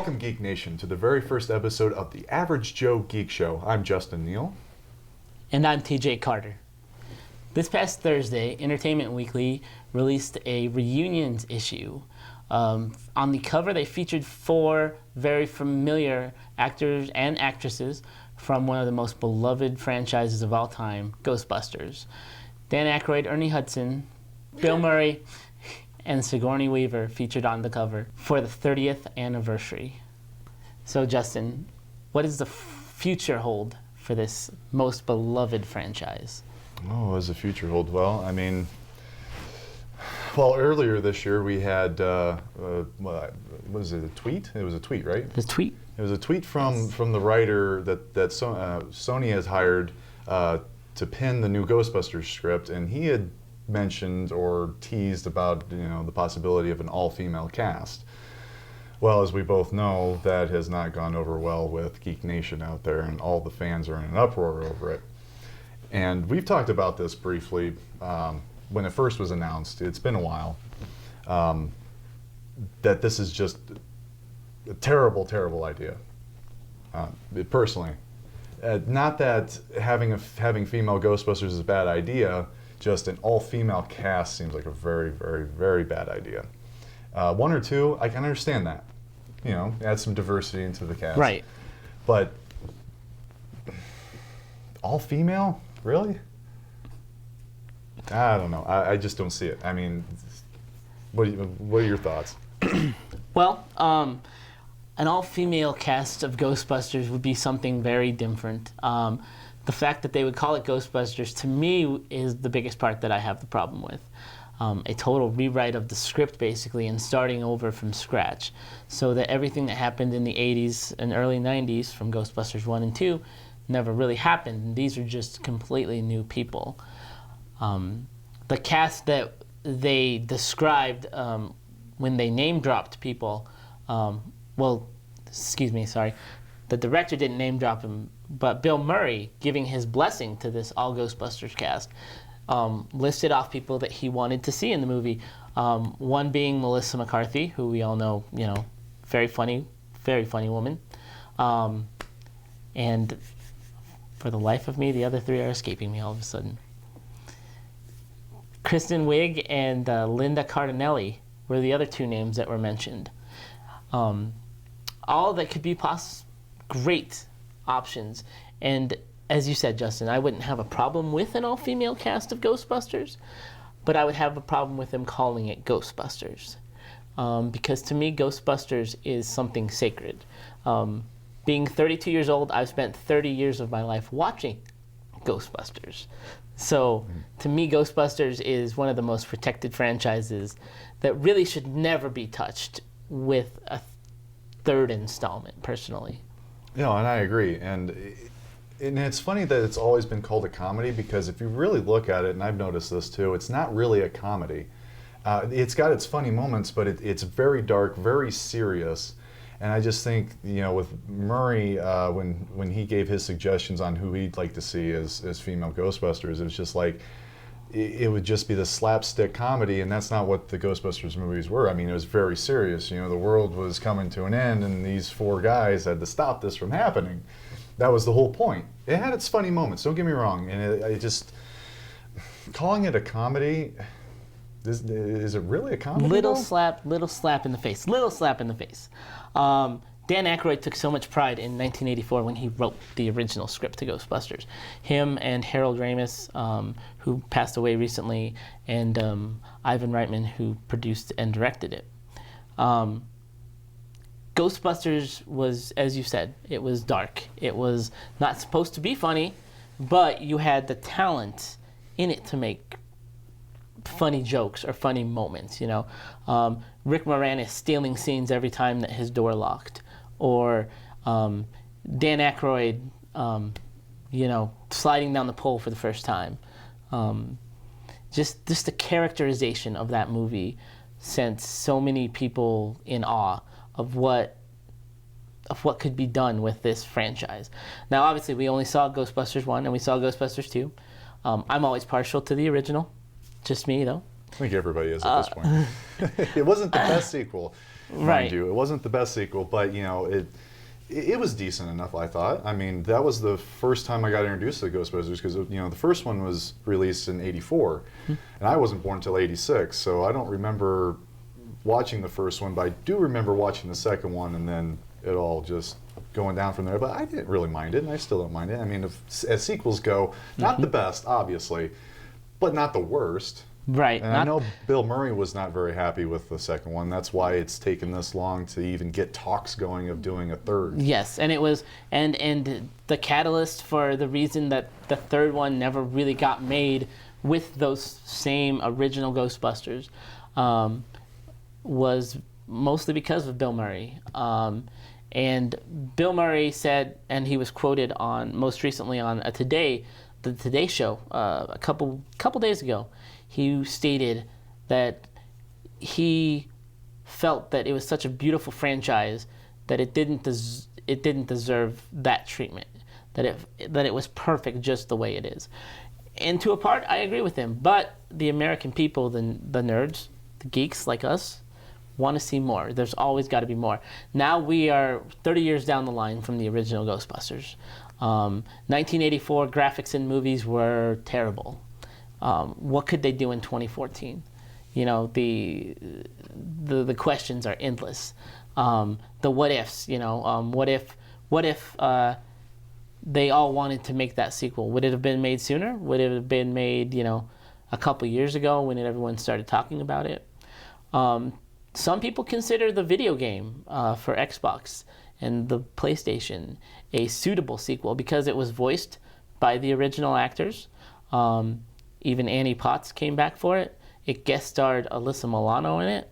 Welcome, Geek Nation, to the very first episode of the Average Joe Geek Show. I'm Justin Neal. And I'm TJ Carter. This past Thursday, Entertainment Weekly released a reunions issue. On the cover, they featured 4 very familiar actors and actresses from one of the most beloved franchises of all time, Ghostbusters. Dan Aykroyd, Ernie Hudson, Bill Murray, and Sigourney Weaver featured on the cover for the 30th anniversary. So, Justin, what does the future hold for this most beloved franchise? Oh, what does the future hold? Well, I mean, earlier this year we had, what was it, a tweet? It was a tweet, right? The tweet? It was a tweet from the writer that Sony has hired to pen the new Ghostbusters script, and he had mentioned or teased about the possibility of an all-female cast. Well, as we both know, that has not gone over well with Geek Nation out there, and all the fans are in an uproar over it. And we've talked about this briefly when it first was announced. It's been a while. That this is just a terrible, terrible idea. Personally, not that having female Ghostbusters is a bad idea. Just an all-female cast seems like a very, very, very bad idea. 1 or 2, I can understand that. Add some diversity into the cast. Right. But all-female? Really? I don't know. I just don't see it. I mean, what are your thoughts? Well, an all-female cast of Ghostbusters would be something very different. The fact that they would call it Ghostbusters, to me, is the biggest part that I have the problem with. A total rewrite of the script, basically, and starting over from scratch. So that everything that happened in the 80s and early 90s from Ghostbusters 1 and 2 never really happened. These are just completely new people. The cast that they described when they name-dropped people, the director didn't name-drop him, but Bill Murray, giving his blessing to this all Ghostbusters cast, listed off people that he wanted to see in the movie. One being Melissa McCarthy, who we all know, very funny woman. And for the life of me, the other 3 are escaping me all of a sudden. Kristen Wiig and Linda Cardinelli were the other 2 names that were mentioned. All that could be great options. And as you said, Justin, I wouldn't have a problem with an all-female cast of Ghostbusters, but I would have a problem with them calling it Ghostbusters. Because to me, Ghostbusters is something sacred. Being 32 years old, I've spent 30 years of my life watching Ghostbusters. So to me, Ghostbusters is one of the most protected franchises that really should never be touched with a 3rd installment, personally. And I agree. And it's funny that it's always been called a comedy, because if you really look at it, and I've noticed this too, it's not really a comedy. It's got its funny moments, but it's very dark, very serious. And I just think, with Murray, when he gave his suggestions on who he'd like to see as female Ghostbusters, it was just like, it would just be the slapstick comedy, and that's not what the Ghostbusters movies were. I mean, it was very serious. The world was coming to an end, and these 4 guys had to stop this from happening. That was the whole point. It had its funny moments, don't get me wrong, and it just, calling it a comedy, is it really a comedy? Little slap in the face. Dan Aykroyd took so much pride in 1984 when he wrote the original script to Ghostbusters. Him and Harold Ramis, who passed away recently, and Ivan Reitman, who produced and directed it. Ghostbusters was, as you said, it was dark. It was not supposed to be funny, but you had the talent in it to make funny jokes or funny moments, Rick Moranis stealing scenes every time that his door locked, or Dan Aykroyd, sliding down the pole for the first time. Just the characterization of that movie sent so many people in awe of what could be done with this franchise. Now, obviously, we only saw Ghostbusters 1 and we saw Ghostbusters 2. I'm always partial to the original. Just me, though. I think everybody is at this point. It wasn't the best sequel. mind Right. you. It wasn't the best sequel, but it was decent enough, I thought. I mean, that was the first time I got introduced to the Ghostbusters because the first one was released in '84, and I wasn't born until '86, so I don't remember watching the first one, but I do remember watching the second one, and then it all just going down from there. But I didn't really mind it, and I still don't mind it. I mean, as sequels go, not the best, obviously, but not the worst. Right. And I know Bill Murray was not very happy with the second one. That's why it's taken this long to even get talks going of doing a third. Yes, and it was and the catalyst for the reason that the third one never really got made with those same original Ghostbusters was mostly because of Bill Murray. And Bill Murray said, and he was quoted on most recently on the Today Show a couple days ago. He stated that he felt that it was such a beautiful franchise that it didn't deserve that treatment. That it was perfect just the way it is. And to a part, I agree with him. But the American people, the nerds, the geeks like us, want to see more. There's always got to be more. Now we are 30 years down the line from the original Ghostbusters. 1984 graphics in movies were terrible. What could they do in 2014? The questions are endless. The what ifs. What if they all wanted to make that sequel? Would it have been made sooner? Would it have been made a couple years ago when everyone started talking about it? Some people consider the video game for Xbox and the PlayStation a suitable sequel because it was voiced by the original actors. Even Annie Potts came back for it. It guest starred Alyssa Milano in it.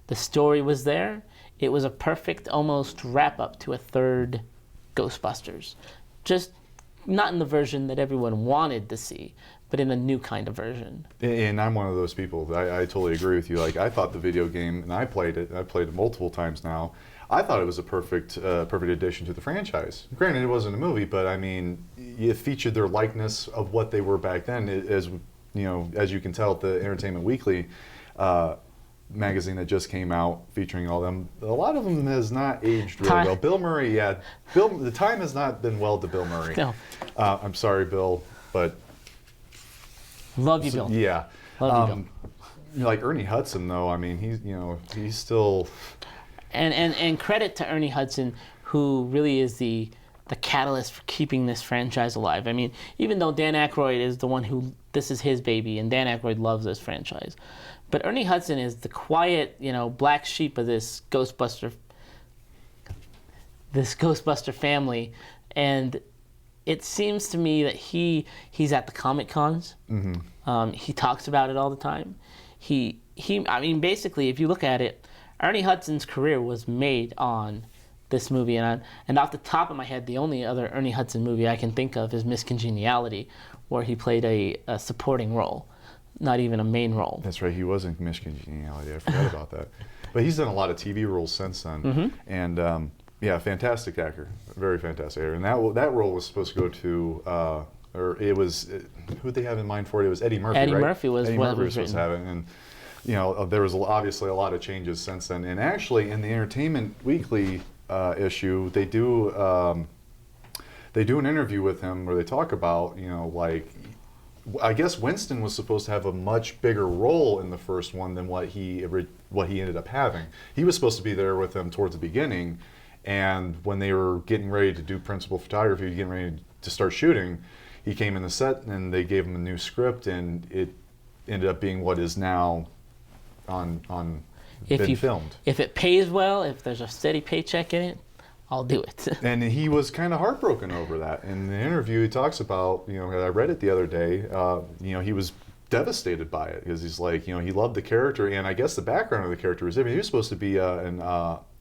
The story was there. It was a perfect almost wrap-up to a third Ghostbusters. Just not in the version that everyone wanted to see, but in a new kind of version. And I'm one of those people. I totally agree with you. Like, I thought the video game, and I played it multiple times now, I thought it was a perfect addition to the franchise. Granted, it wasn't a movie, but I mean, it featured their likeness of what they were back then. As you can tell, at the Entertainment Weekly magazine that just came out featuring all them, a lot of them has not aged really well. Bill Murray, the time has not been well to Bill Murray. No. I'm sorry, Bill, but love you, Bill. Yeah. Love you, Bill. Like Ernie Hudson, though. I mean, he's still. And credit to Ernie Hudson, who really is the catalyst for keeping this franchise alive. I mean, even though Dan Aykroyd is the one who, this is his baby, and Dan Aykroyd loves this franchise, but Ernie Hudson is the quiet, black sheep of this Ghostbuster family, and it seems to me that he's at the Comic Cons. Mm-hmm. He talks about it all the time. I mean, basically, if you look at it, Ernie Hudson's career was made on this movie, and off the top of my head, the only other Ernie Hudson movie I can think of is Miss Congeniality, where he played a supporting role, not even a main role. That's right, he was in Miss Congeniality. I forgot about that. But he's done a lot of TV roles since then, mm-hmm. And fantastic actor, very fantastic actor. And that role was supposed to go to, who they have in mind for it? It was Eddie Murphy, Eddie right? Murphy was Eddie what Murphy was supposed to have it, and there was obviously a lot of changes since then. And actually, in the Entertainment Weekly issue, they do an interview with him where they talk about, I guess Winston was supposed to have a much bigger role in the first one than what he ended up having. He was supposed to be there with him towards the beginning, and when they were getting ready to do principal photography, getting ready to start shooting, he came in the set and they gave him a new script, and it ended up being what is now been filmed. If it pays well, if there's a steady paycheck in it, I'll do it. And he was kind of heartbroken over that. In the interview, he talks about, I read it the other day, he was devastated by it because he's like, he loved the character, and I guess the background of the character was different. He was supposed to be an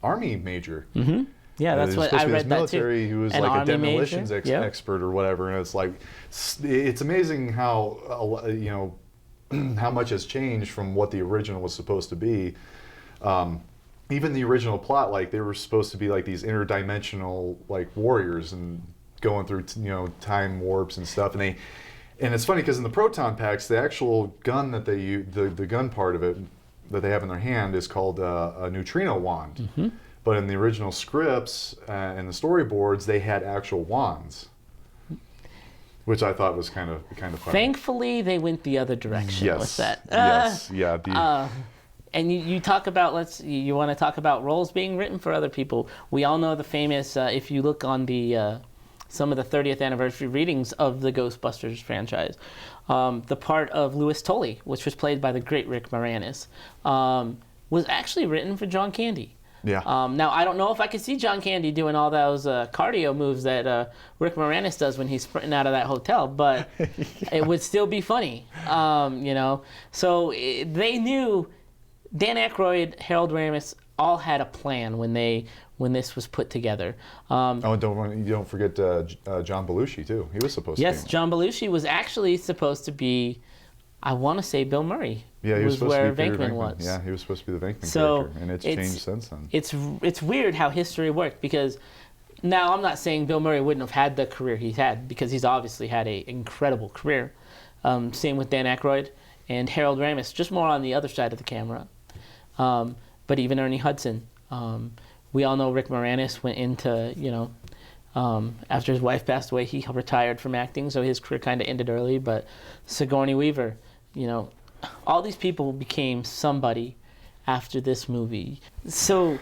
Army major. Mm-hmm. Yeah, that's what I read that too. He was an like Army a demolitions expert or whatever, and it's like, it's amazing how, how much has changed from what the original was supposed to be. Even the original plot, like they were supposed to be like these interdimensional like warriors and going through time warps and stuff, and it's funny because in the proton packs, the actual gun that they use, the gun part of it, that they have in their hand is called a neutrino wand. But in the original scripts and the storyboards, they had actual wands, which I thought was kind of funny. Thankfully, they went the other direction with that. Yes, yeah. And you talk about you want to talk about roles being written for other people. We all know the famous. If you look on the some of the 30th anniversary readings of the Ghostbusters franchise, the part of Louis Tully, which was played by the great Rick Moranis, was actually written for John Candy. Yeah. Now, I don't know if I could see John Candy doing all those cardio moves that Rick Moranis does when he's sprinting out of that hotel, but it would still be funny, you know. So they knew Dan Aykroyd, Harold Ramis all had a plan when this was put together. Don't forget John Belushi too. He was supposed to be. Yes, John Belushi was actually supposed to be, I want to say, Bill Murray. Yeah, he was supposed where to be Peter Venkman was. Yeah, he was supposed to be the Venkman So character, and it's changed since then. It's weird how history worked, because now I'm not saying Bill Murray wouldn't have had the career he's had, because he's obviously had an incredible career. Same with Dan Aykroyd and Harold Ramis, just more on the other side of the camera. But even Ernie Hudson. We all know Rick Moranis went into, after his wife passed away, he retired from acting, so his career kind of ended early. But Sigourney Weaver, all these people became somebody after this movie. So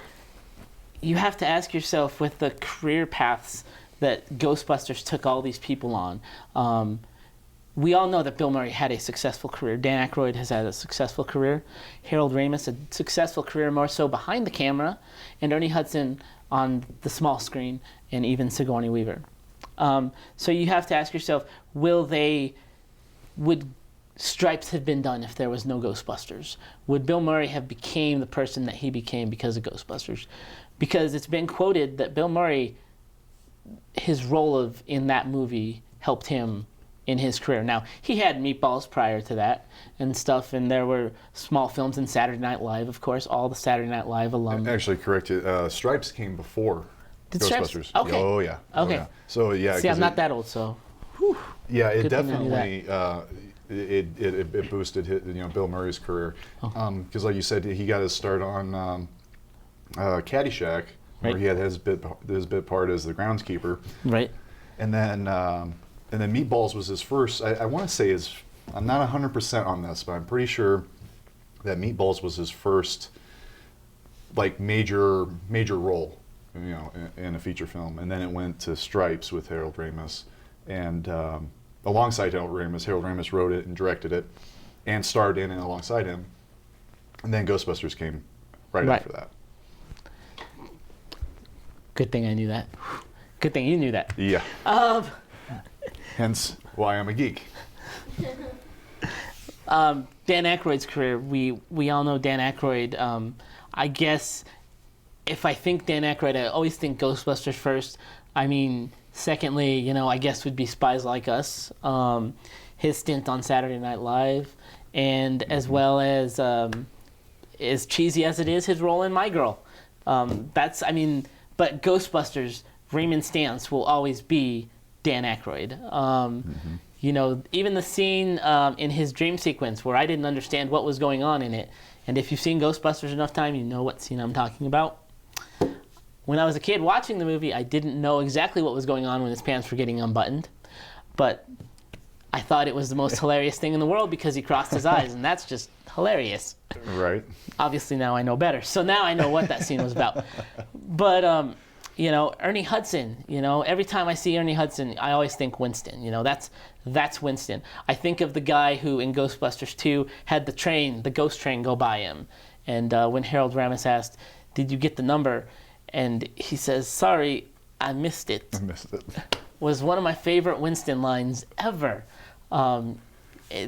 you have to ask yourself, with the career paths that Ghostbusters took all these people on, we all know that Bill Murray had a successful career. Dan Aykroyd has had a successful career. Harold Ramis, a successful career more so behind the camera. And Ernie Hudson on the small screen, and even Sigourney Weaver. So you have to ask yourself, would Stripes have been done if there was no Ghostbusters? Would Bill Murray have became the person that he became because of Ghostbusters? Because it's been quoted that Bill Murray, his role in that movie helped him in his career. Now, he had Meatballs prior to that and stuff, and there were small films in Saturday Night Live, of course, all the Saturday Night Live alum. Actually, corrected. Stripes came before Ghostbusters. Stripes? Okay. Oh, yeah. Okay. Oh, yeah. So, yeah. See, I'm not that old, so. Whew. Yeah, it Good thing I knew definitely it boosted Bill Murray's career, because like you said, he got his start on Caddyshack, where he had his bit part as the groundskeeper. Right. And then Meatballs was his first. I want to say I'm not 100% on this, but I'm pretty sure that Meatballs was his first like major role, in a feature film. And then it went to Stripes with Harold Ramis, and alongside Harold Ramis wrote it and directed it, and starred in it alongside him. And then Ghostbusters came right after that. Good thing I knew that. Good thing you knew that. Yeah. Hence why I'm a geek. Dan Aykroyd's career, we all know Dan Aykroyd. I guess if I think Dan Aykroyd, I always think Ghostbusters first. I mean, secondly, I guess would be Spies Like Us, his stint on Saturday Night Live, and as well as cheesy as it is, his role in My Girl. But Ghostbusters, Raymond Stantz will always be Dan Aykroyd. Even the scene in his dream sequence where I didn't understand what was going on in it, and if you've seen Ghostbusters enough time, you know what scene I'm talking about. When I was a kid watching the movie, I didn't know exactly what was going on when his pants were getting unbuttoned, but I thought it was the most hilarious thing in the world because he crossed his eyes, and that's just hilarious. Right. Obviously now I know better, so now I know what that scene was about. But Ernie Hudson, every time I see Ernie Hudson, I always think Winston. That's Winston. I think of the guy who in Ghostbusters 2 had the ghost train go by him. And when Harold Ramis asked, "Did you get the number?" And he says, "Sorry, I missed it." Was one of my favorite Winston lines ever.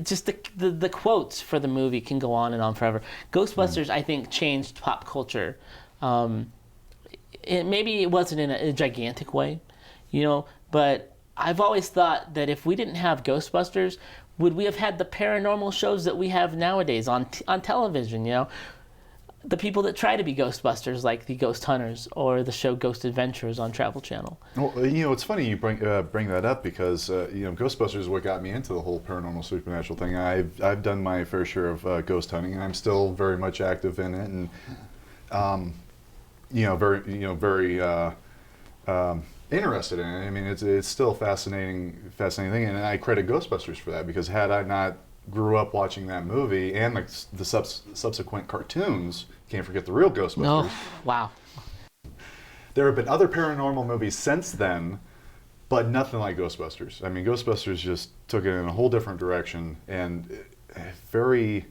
Just the quotes for the movie can go on and on forever. Ghostbusters, I think, changed pop culture. Maybe it wasn't in a gigantic way, but I've always thought that if we didn't have Ghostbusters, would we have had the paranormal shows that we have nowadays on television? the people that try to be Ghostbusters, like the Ghost Hunters or the show Ghost Adventures on Travel Channel. Well, it's funny you bring that up because Ghostbusters is what got me into the whole paranormal supernatural thing. I've done my fair share of ghost hunting, and I'm still very much active in it, and very interested in it. I mean, it's still a fascinating thing, and I credit Ghostbusters for that, because had I not grew up watching that movie and the subsequent cartoons, can't forget the real Ghostbusters. No, wow. There have been other paranormal movies since then, but nothing like Ghostbusters. I mean, Ghostbusters just took it in a whole different direction, and very,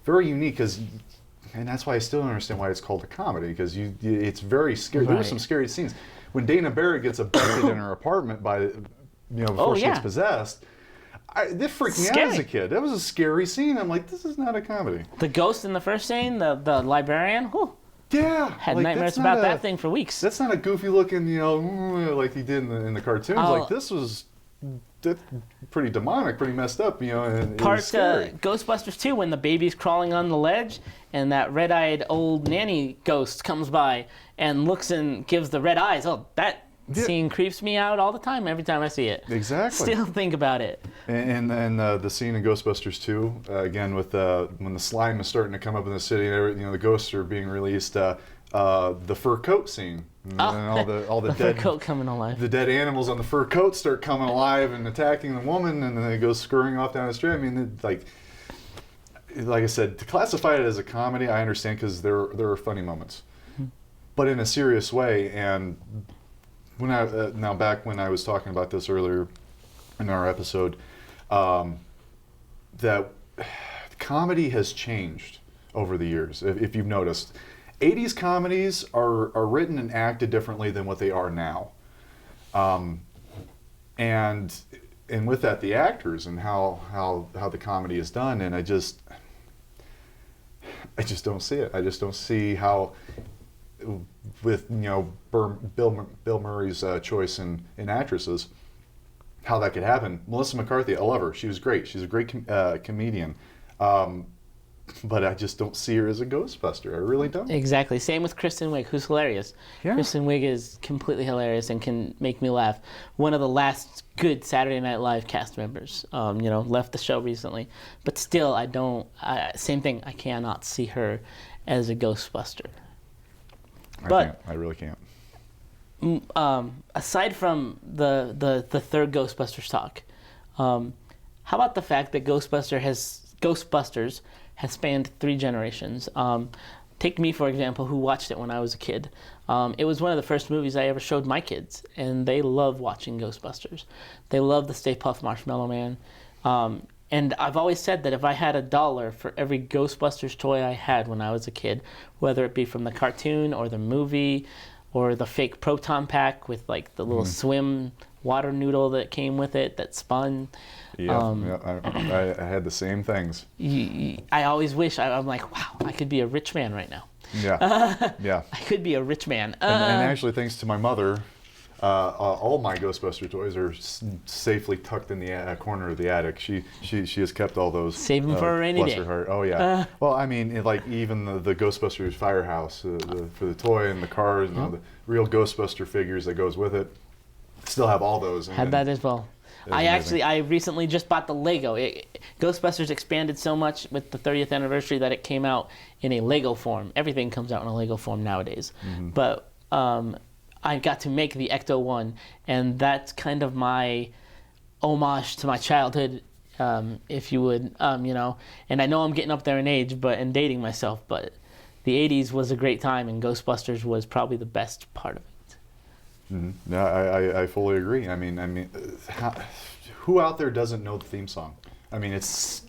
very unique. And that's why I still don't understand why it's called a comedy, because it's very scary. There were some scary scenes when Dana Barrett gets abducted in her apartment before she gets possessed. That freaked me out as a kid. That was a scary scene. I'm like, this is not a comedy. The ghost in the first scene, the librarian, whew, yeah, had nightmares about that thing for weeks. That's not a goofy looking, like he did in the cartoons. Like, this was pretty demonic, pretty messed up, and it was scary. Ghostbusters 2, when the baby's crawling on the ledge and that red-eyed old nanny ghost comes by and looks and gives the red eyes. Oh, that scene creeps me out all the time, every time I see it. Exactly. Still think about it. And the scene in Ghostbusters 2, again, with when the slime is starting to come up in the city, the ghosts are being released, the fur coat scene. And all the dead fur coat coming alive. The dead animals on the fur coat start coming alive and attacking the woman, and then they go scurrying off down the street. I mean, like I said, to classify it as a comedy, I understand, because there are funny moments, but in a serious way. And when now back when I was talking about this earlier in our episode, that comedy has changed over the years. If you've noticed, 80s comedies are written and acted differently than what they are now, and with that, the actors and how the comedy is done. And I just don't see it. I just don't see how, with Bill Murray's choice in actresses, how that could happen. Melissa McCarthy, I love her. She was great. She's a great comedian. But I just don't see her as a Ghostbuster. I really don't. Exactly. Same with Kristen Wiig, who's hilarious. Yeah. Kristen Wiig is completely hilarious and can make me laugh. One of the last good Saturday Night Live cast members. Left the show recently, but still, same thing. I cannot see her as a Ghostbuster. I really can't. Aside from the third Ghostbusters talk, how about the fact that Ghostbusters has spanned 3 generations? Take me, for example, who watched it when I was a kid. It was one of the first movies I ever showed my kids, and they love watching Ghostbusters. They love the Stay Puft Marshmallow Man. And I've always said that if I had $1 for every Ghostbusters toy I had when I was a kid, whether it be from the cartoon or the movie or the fake proton pack with like the little swim water noodle that came with it that spun. I had the same things. I always wish, I'm like, wow, I could be a rich man right now. Yeah. I could be a rich man. And actually, thanks to my mother, all my Ghostbuster toys are safely tucked in the corner of the attic. She has kept all those. Save them for a rainy day. Bless her heart. Oh yeah. Well, I mean, like even the Ghostbusters firehouse for the toy and the cars and all the real Ghostbuster figures that goes with it. Still have all those. Had that as well. I recently just bought the Lego. Ghostbusters expanded so much with the 30th anniversary that it came out in a Lego form. Everything comes out in a Lego form nowadays. But I got to make the Ecto-1, and that's kind of my homage to my childhood, if you would, And I know I'm getting up there in age and dating myself, but the 80s was a great time, and Ghostbusters was probably the best part of it. No, I fully agree. I mean, who out there doesn't know the theme song? I mean, it's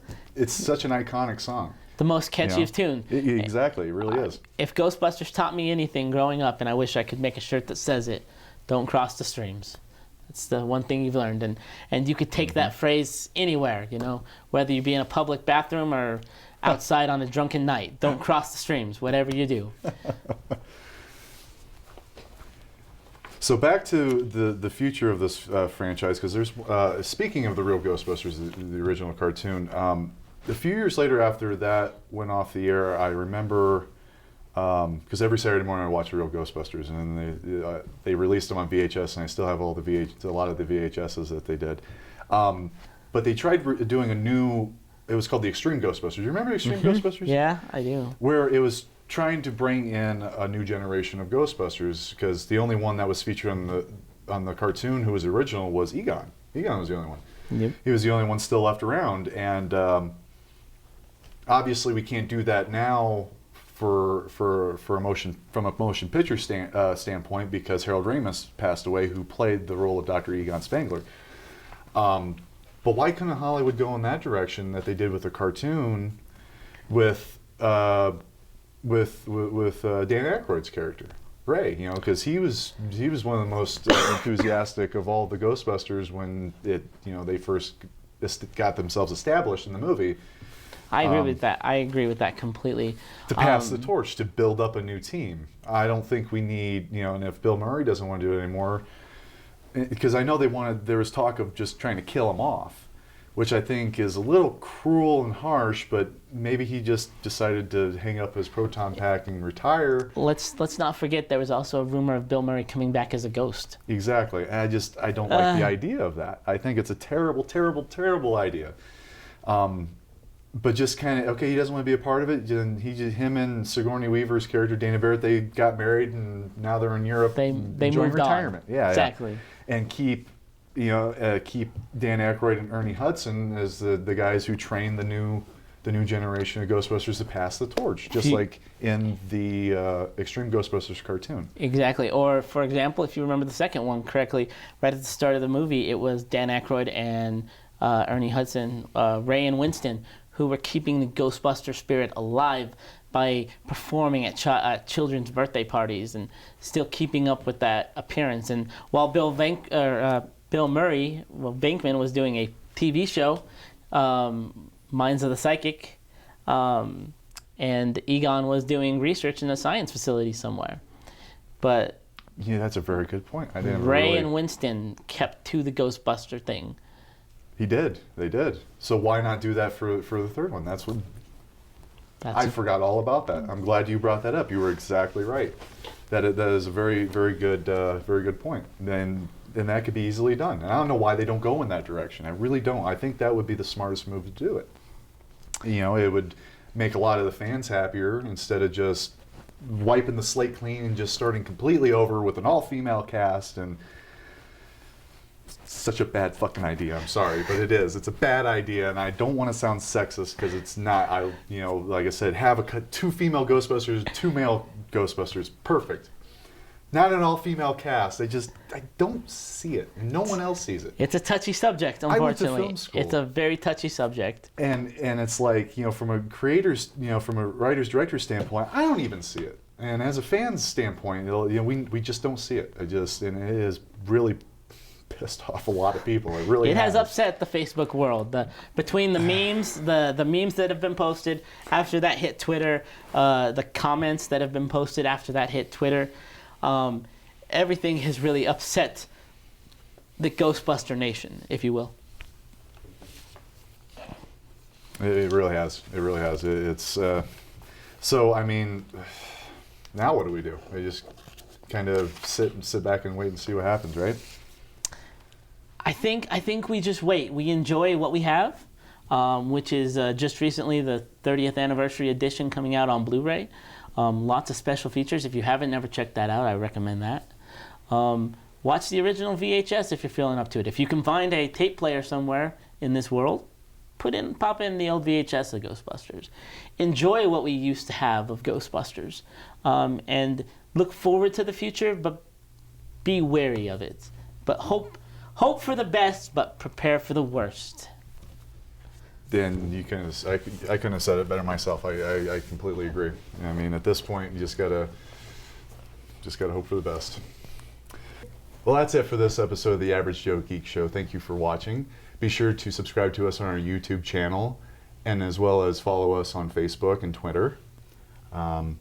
such an iconic song. The most catchiest tune. Exactly, it really is. If Ghostbusters taught me anything growing up, and I wish I could make a shirt that says it, don't cross the streams. That's the one thing you've learned. And you could take that phrase anywhere, whether you be in a public bathroom or outside on a drunken night. Don't cross the streams, whatever you do. So back to the future of this franchise, because there's speaking of the real Ghostbusters, the original cartoon. A few years later, after that went off the air, I remember because every Saturday morning I watch the real Ghostbusters, and then they released them on VHS, and I still have a lot of the VHSs that they did. But they tried doing a new. It was called the Extreme Ghostbusters. You remember Extreme Ghostbusters? Yeah, I do. Where it was trying to bring in a new generation of Ghostbusters, because the only one that was featured on the cartoon who was original was Egon. Egon was the only one. Yep. He was the only one still left around, and obviously we can't do that now from a motion picture standpoint, because Harold Ramis passed away, who played the role of Dr. Egon Spangler. But why couldn't Hollywood go in that direction that they did with the cartoon, with Dan Aykroyd's character, Ray? You know, because he was one of the most enthusiastic of all the Ghostbusters when they first got themselves established in the movie. I agree with that. I agree with that completely. To pass the torch, to build up a new team. I don't think we need, and if Bill Murray doesn't want to do it anymore, because I know there was talk of just trying to kill him off, which I think is a little cruel and harsh, but maybe he just decided to hang up his proton pack and retire. Let's not forget there was also a rumor of Bill Murray coming back as a ghost. Exactly. And I don't like the idea of that. I think it's a terrible, terrible, terrible idea. But just kind of, okay, he doesn't want to be a part of it. Him and Sigourney Weaver's character, Dana Barrett, they got married, and now they're in Europe. They enjoying moved retirement. on. Yeah, exactly. Yeah. And keep Dan Aykroyd and Ernie Hudson as the guys who train the new generation of Ghostbusters to pass the torch, just like in the Extreme Ghostbusters cartoon. Exactly. Or, for example, if you remember the second one correctly, right at the start of the movie, it was Dan Aykroyd and Ernie Hudson, Ray and Winston, who were keeping the Ghostbuster spirit alive by performing at children's birthday parties and still keeping up with that appearance. And while Bill Murray, Venkman, was doing a TV show, Minds of the Psychic, and Egon was doing research in a science facility somewhere. But yeah, that's a very good point. Ray and Winston kept to the Ghostbuster thing. They did. So why not do that for the third one? I forgot all about that. I'm glad you brought that up. You were exactly right. That is a very, very good point. And that could be easily done. And I don't know why they don't go in that direction. I really don't. I think that would be the smartest move to do it. It would make a lot of the fans happier, instead of just wiping the slate clean and just starting completely over with an all-female cast. And such a bad fucking idea. I'm sorry, but it is. It's a bad idea, and I don't want to sound sexist, because it's not. Like I said, have two female Ghostbusters, two male Ghostbusters, perfect. Not an all-female cast. I don't see it. No one else sees it. It's a touchy subject, unfortunately. I went to film school. It's a very touchy subject. And it's like, from a creator's, from a writer's director's standpoint, I don't even see it. And as a fan's standpoint, we just don't see it. And it is really pissed off a lot of people. It has upset the Facebook world. Between the memes, the memes that have been posted after that hit Twitter, the comments that have been posted after that hit Twitter, everything has really upset the Ghostbuster Nation, if you will. It really has. It really has. It's so. I mean, now what do we do? We just kind of sit back and wait and see what happens, right? I think we just wait. We enjoy what we have, which is just recently the 30th anniversary edition coming out on Blu-ray. Lots of special features. If you haven't never checked that out, I recommend that. Watch the original VHS if you're feeling up to it. If you can find a tape player somewhere in this world, pop in the old VHS of Ghostbusters. Enjoy what we used to have of Ghostbusters, and look forward to the future, but be wary of it. But hope for the best, but prepare for the worst. Then I couldn't have said it better myself. I completely agree. I mean, at this point, you just gotta hope for the best. Well, that's it for this episode of the Average Joe Geek Show. Thank you for watching. Be sure to subscribe to us on our YouTube channel, and as well as follow us on Facebook and Twitter. And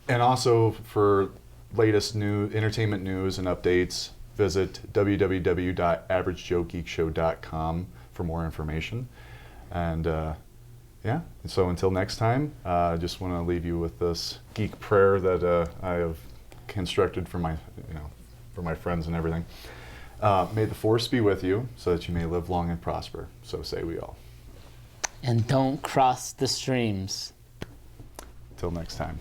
also, for latest entertainment news and updates, visit www.averagejoegeekshow.com for more information. And Yeah. And so until next time, I just want to leave you with this geek prayer that I have constructed for my friends and everything. May the force be with you, so that you may live long and prosper. So say we all. And don't cross the streams. Till next time.